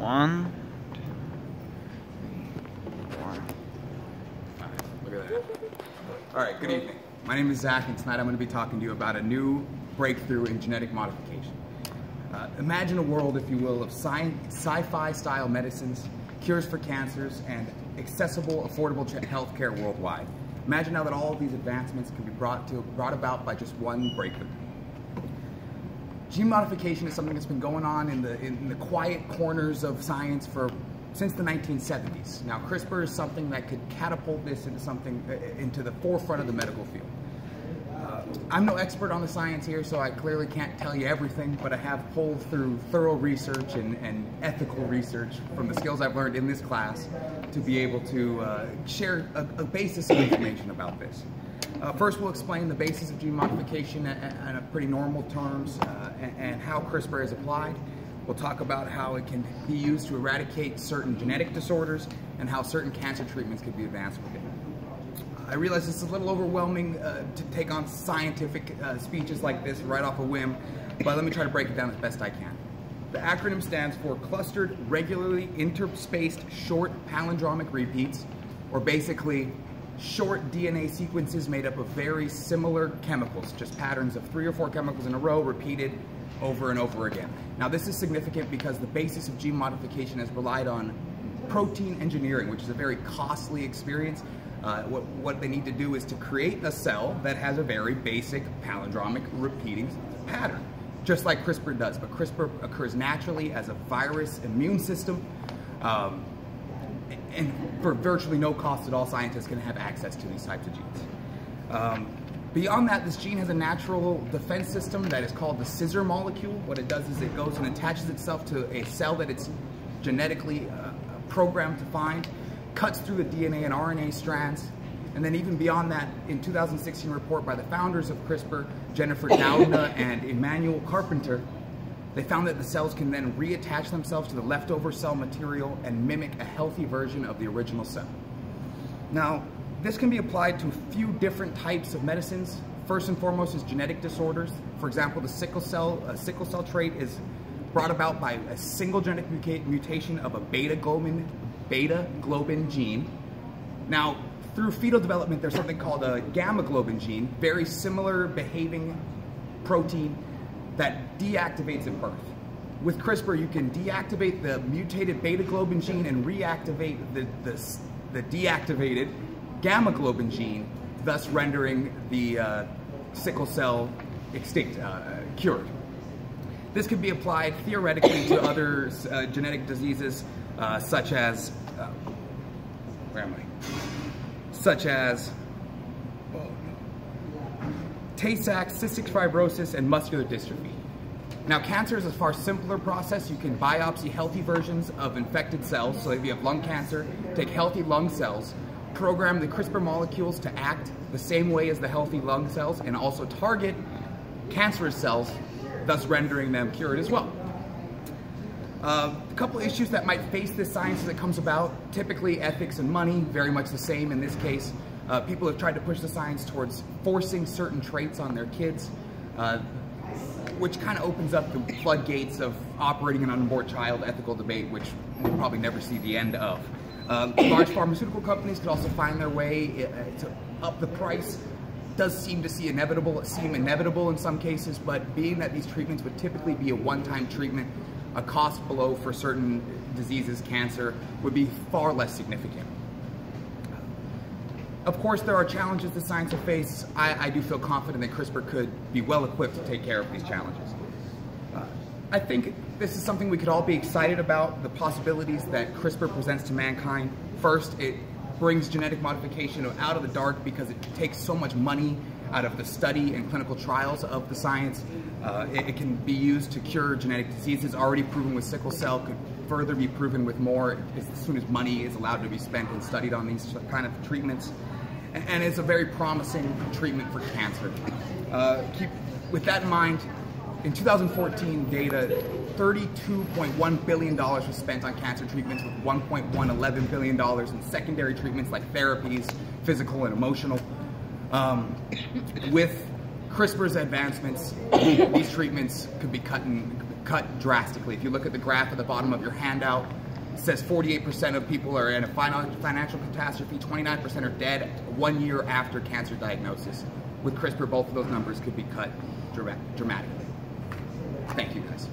1, 2, 3, 4. Look at that. All right, good evening. My name is Zach, and tonight I'm going to be talking to you about a new breakthrough in genetic modification. Imagine a world, if you will, of sci-fi style medicines, cures for cancers, and accessible, affordable healthcare worldwide. Imagine now that all of these advancements can be brought about by just one breakthrough. Gene modification is something that's been going on in the quiet corners of science since the 1970s. Now, CRISPR is something that could catapult this into the forefront of the medical field. I'm no expert on the science here, so I clearly can't tell you everything, but I have pulled through thorough research and ethical research from the skills I've learned in this class to be able to share a basis of information about this. First, we'll explain the basis of gene modification in pretty normal terms and how CRISPR is applied. We'll talk about how it can be used to eradicate certain genetic disorders and how certain cancer treatments can be advanced with it. I realize it's a little overwhelming to take on scientific speeches like this right off a whim, but let me try to break it down as best I can. The acronym stands for Clustered Regularly Interspaced Short Palindromic Repeats, or basically short DNA sequences made up of very similar chemicals, just patterns of 3 or 4 chemicals in a row repeated over and over again. Now, this is significant because the basis of gene modification has relied on protein engineering, which is a very costly experience. What they need to do is to create a cell that has a very basic palindromic repeating pattern, just like CRISPR does. But CRISPR occurs naturally as a virus immune system, and for virtually no cost at all, scientists can have access to these types of genes. Beyond that, this gene has a natural defense system that is called the scissor molecule. What it does is it goes and attaches itself to a cell that it's genetically programmed to find, cuts through the DNA and RNA strands, and then even beyond that, in 2016 report by the founders of CRISPR, Jennifer Doudna and Emmanuel Carpenter, they found that the cells can then reattach themselves to the leftover cell material and mimic a healthy version of the original cell. Now, this can be applied to a few different types of medicines. First and foremost is genetic disorders. For example, the sickle cell trait is brought about by a single genetic mutation of a beta globin gene. Now, through fetal development, there's something called a gamma globin gene, very similar behaving protein that deactivates at birth. With CRISPR, you can deactivate the mutated beta globin gene and reactivate the deactivated gamma globin gene, thus rendering the sickle cell extinct, cured. This could be applied theoretically to other genetic diseases such as Tay-Sachs, cystic fibrosis, and muscular dystrophy. Now, cancer is a far simpler process. You can biopsy healthy versions of infected cells. So if you have lung cancer, take healthy lung cells, program the CRISPR molecules to act the same way as the healthy lung cells, and also target cancerous cells, thus rendering them cured as well. A couple issues that might face this science as it comes about: typically ethics and money, very much the same in this case. People have tried to push the science towards forcing certain traits on their kids, which kind of opens up the floodgates of operating an unborn child ethical debate, which we'll probably never see the end of. Large pharmaceutical companies could also find their way to up the price. Does seem inevitable in some cases, but being that these treatments would typically be a one-time treatment, a cost below for certain diseases, cancer, would be far less significant. Of course, there are challenges that science will face. I do feel confident that CRISPR could be well equipped to take care of these challenges. I think this is something we could all be excited about, the possibilities that CRISPR presents to mankind. First, it brings genetic modification out of the dark because it takes so much money out of the study and clinical trials of the science. It can be used to cure genetic diseases already proven with sickle cell, could further be proven with more as soon as money is allowed to be spent and studied on these kind of treatments. And it's a very promising treatment for cancer. With that in mind, in 2014 data, $32.1 billion was spent on cancer treatments, with $1.111 billion in secondary treatments like therapies, physical and emotional. With CRISPR's advancements, these treatments could be cut in cut drastically. If you look at the graph at the bottom of your handout, it says 48% of people are in a financial catastrophe, 29% are dead 1 year after cancer diagnosis. With CRISPR, both of those numbers could be cut dramatically. Thank you, guys.